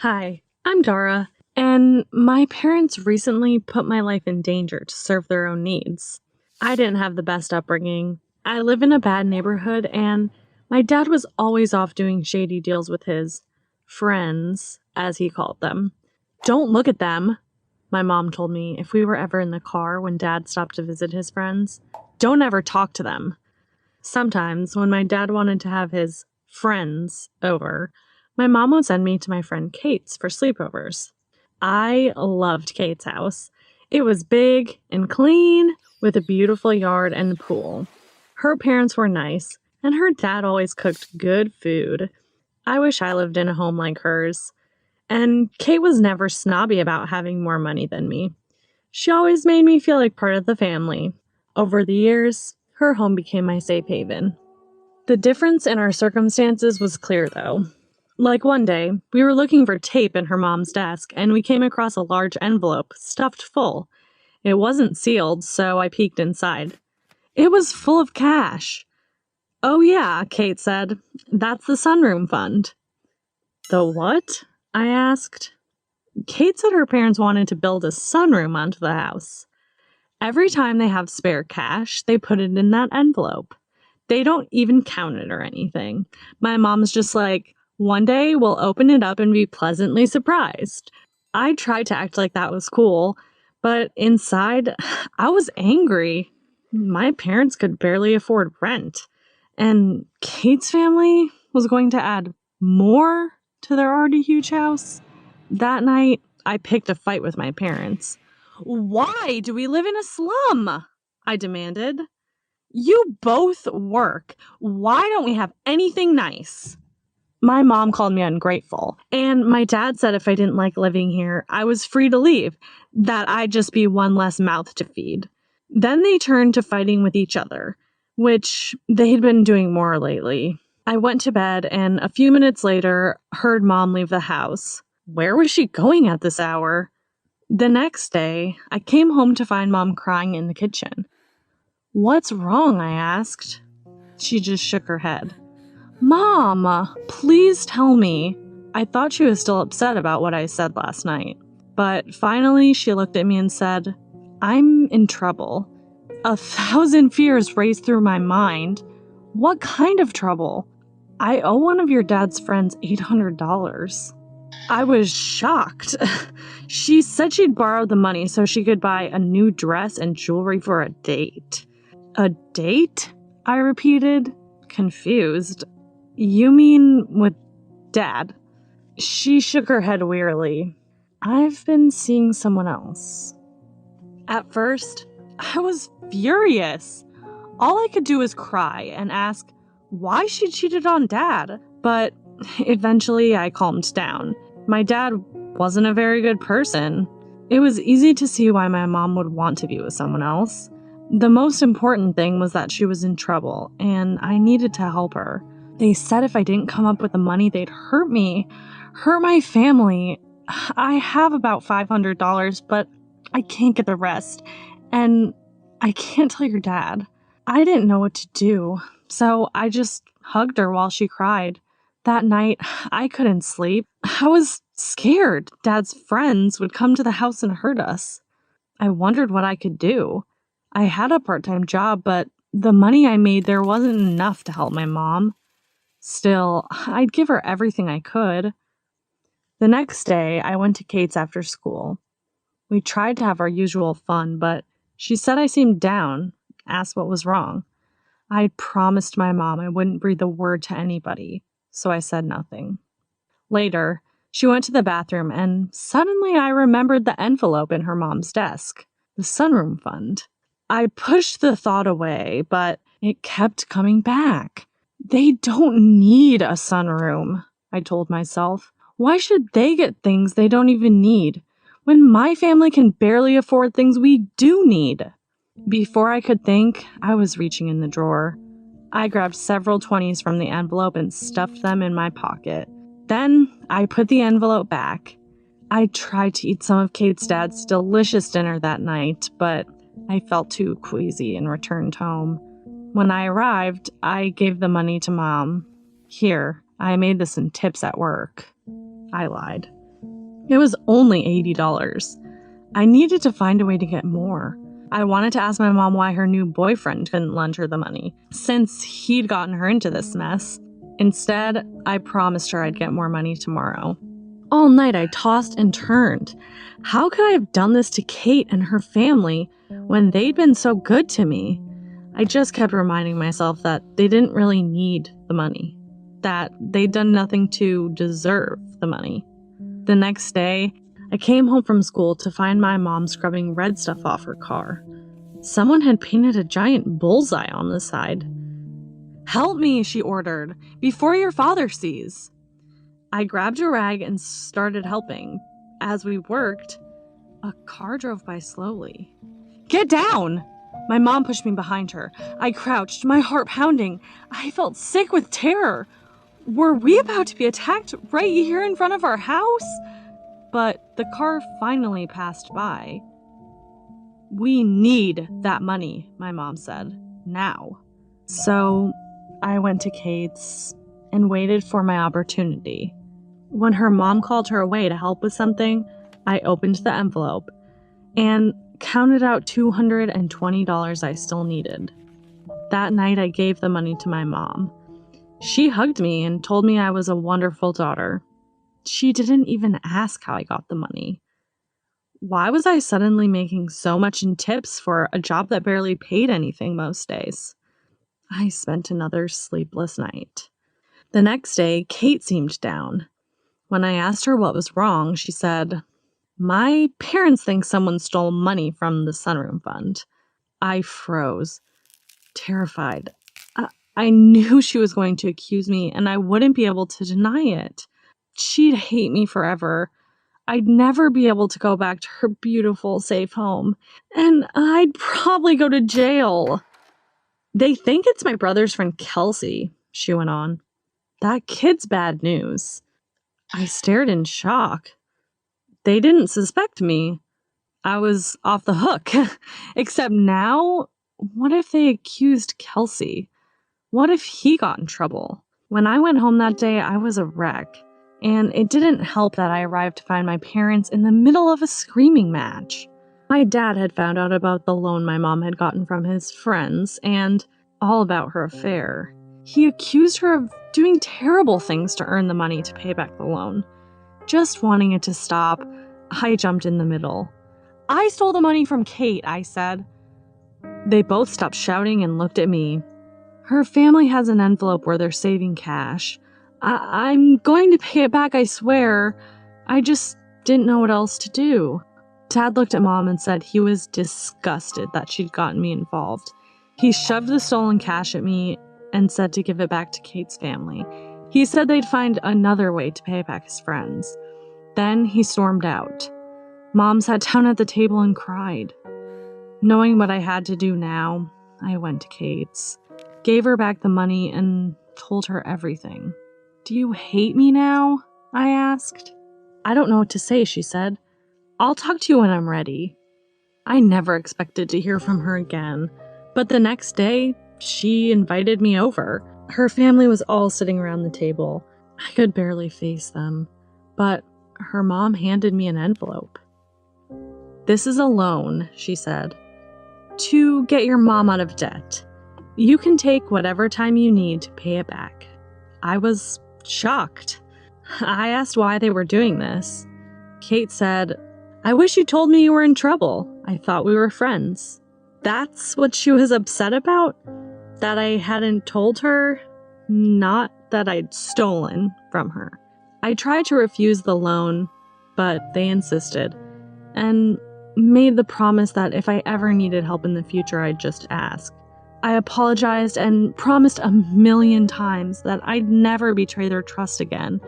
Hi, I'm Dara, and my parents recently put my life in danger to serve their own needs. I didn't have the best upbringing. I live in a bad neighborhood, and my dad was always off doing shady deals with his friends, as he called them. Don't look at them, my mom told me if we were ever in the car when dad stopped to visit his friends. Don't ever talk to them. Sometimes, when my dad wanted to have his friends over, my mom would send me to my friend Kate's for sleepovers. I loved Kate's house. It was big and clean, with a beautiful yard and pool. Her parents were nice, and her dad always cooked good food. I wish I lived in a home like hers. And Kate was never snobby about having more money than me. She always made me feel like part of the family. Over the years, her home became my safe haven. The difference in our circumstances was clear, though. Like one day, we were looking for tape in her mom's desk, and we came across a large envelope stuffed full. It wasn't sealed, so I peeked inside. It was full of cash. "Oh yeah," Kate said. "That's the sunroom fund." "The what?" I asked. Kate said her parents wanted to build a sunroom onto the house. Every time they have spare cash, they put it in that envelope. They don't even count it or anything. My mom's just like, one day we'll open it up and be pleasantly surprised. I tried to act like that was cool, but inside, I was angry. My parents could barely afford rent, and Kate's family was going to add more to their already huge house. That night, I picked a fight with my parents. "Why do we live in a slum?" I demanded. "You both work. Why don't we have anything nice?" My mom called me ungrateful, and my dad said if I didn't like living here, I was free to leave, that I'd just be one less mouth to feed. Then they turned to fighting with each other, which they'd been doing more lately. I went to bed, and a few minutes later, heard Mom leave the house. Where was she going at this hour? The next day, I came home to find Mom crying in the kitchen. "What's wrong?" I asked. She just shook her head. "Mom, please tell me." I thought she was still upset about what I said last night. But finally, she looked at me and said, "I'm in trouble." 1,000 fears raced through my mind. What kind of trouble? "I owe one of your dad's friends $800. I was shocked. She said she'd borrowed the money so she could buy a new dress and jewelry for a date. "A date?" I repeated, confused. "You mean with Dad?" She shook her head wearily. "I've been seeing someone else." At first, I was furious. All I could do was cry and ask why she cheated on Dad. But eventually I calmed down. My dad wasn't a very good person. It was easy to see why my mom would want to be with someone else. The most important thing was that she was in trouble, and I needed to help her. They said if I didn't come up with the money, they'd hurt me, hurt my family. I have about $500, but I can't get the rest, and I can't tell your dad. I didn't know what to do, so I just hugged her while she cried. That night, I couldn't sleep. I was scared Dad's friends would come to the house and hurt us. I wondered what I could do. I had a part-time job, but the money I made there wasn't enough to help my mom. Still, I'd give her everything I could. The next day, I went to Kate's after school. We tried to have our usual fun, but she said I seemed down, asked what was wrong. I'd promised my mom I wouldn't breathe a word to anybody, so I said nothing. Later, she went to the bathroom, and suddenly I remembered the envelope in her mom's desk, the sunroom fund. I pushed the thought away, but it kept coming back. They don't need a sunroom, I told myself. Why should they get things they don't even need, when my family can barely afford things we do need? Before I could think, I was reaching in the drawer. I grabbed several 20s from the envelope and stuffed them in my pocket. Then I put the envelope back. I tried to eat some of Kate's dad's delicious dinner that night, but I felt too queasy and returned home. When I arrived, I gave the money to Mom. "Here, I made this in tips at work." I lied. It was only $80. I needed to find a way to get more. I wanted to ask my mom why her new boyfriend couldn't lend her the money, since he'd gotten her into this mess. Instead, I promised her I'd get more money tomorrow. All night I tossed and turned. How could I have done this to Kate and her family when they'd been so good to me? I just kept reminding myself that they didn't really need the money, that they'd done nothing to deserve the money. The next day, I came home from school to find my mom scrubbing red stuff off her car. Someone had painted a giant bullseye on the side. "Help me," she ordered, "before your father sees." I grabbed a rag and started helping. As we worked, a car drove by slowly. "Get down!" My mom pushed me behind her. I crouched, my heart pounding. I felt sick with terror. Were we about to be attacked right here in front of our house? But the car finally passed by. "We need that money," my mom said. "Now." So I went to Kate's and waited for my opportunity. When her mom called her away to help with something, I opened the envelope and counted out $220 I still needed. That night, I gave the money to my mom. She hugged me and told me I was a wonderful daughter. She didn't even ask how I got the money. Why was I suddenly making so much in tips for a job that barely paid anything most days? I spent another sleepless night. The next day, Kate seemed down. When I asked her what was wrong, she said, "My parents think someone stole money from the sunroom fund." I froze, terrified. I knew she was going to accuse me, and I wouldn't be able to deny it. She'd hate me forever. I'd never be able to go back to her beautiful, safe home, and I'd probably go to jail. "They think it's my brother's friend Kelsey," she went on. "That kid's bad news." I stared in shock. They didn't suspect me. I was off the hook. Except now, what if they accused Kelsey? What if he got in trouble? When I went home that day, I was a wreck. And it didn't help that I arrived to find my parents in the middle of a screaming match. My dad had found out about the loan my mom had gotten from his friends and all about her affair. He accused her of doing terrible things to earn the money to pay back the loan. Just wanting it to stop, I jumped in the middle. "I stole the money from Kate," I said. They both stopped shouting and looked at me. "Her family has an envelope where they're saving cash. I'm going to pay it back, I swear. I just didn't know what else to do." Dad looked at Mom and said he was disgusted that she'd gotten me involved. He shoved the stolen cash at me and said to give it back to Kate's family. He said they'd find another way to pay back his friends. Then he stormed out. Mom sat down at the table and cried. Knowing what I had to do now, I went to Kate's, gave her back the money, and told her everything. "Do you hate me now?" I asked. "I don't know what to say," she said. "I'll talk to you when I'm ready." I never expected to hear from her again, but the next day, she invited me over. Her family was all sitting around the table. I could barely face them, but her mom handed me an envelope. "This is a loan," she said, "to get your mom out of debt. You can take whatever time you need to pay it back." I was shocked. I asked why they were doing this. Kate said, "I wish you told me you were in trouble. I thought we were friends." That's what she was upset about? That I hadn't told her? Not that I'd stolen from her. I tried to refuse the loan, but they insisted, and made the promise that if I ever needed help in the future, I'd just ask. I apologized and promised a million times that I'd never betray their trust again,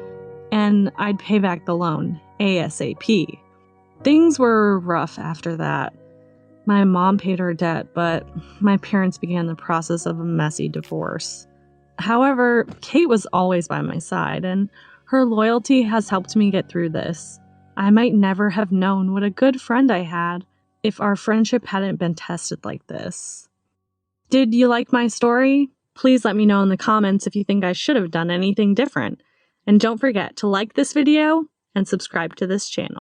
and I'd pay back the loan ASAP. Things were rough after that. My mom paid her debt, but my parents began the process of a messy divorce. However, Kate was always by my side, and her loyalty has helped me get through this. I might never have known what a good friend I had if our friendship hadn't been tested like this. Did you like my story? Please let me know in the comments if you think I should have done anything different. And don't forget to like this video and subscribe to this channel.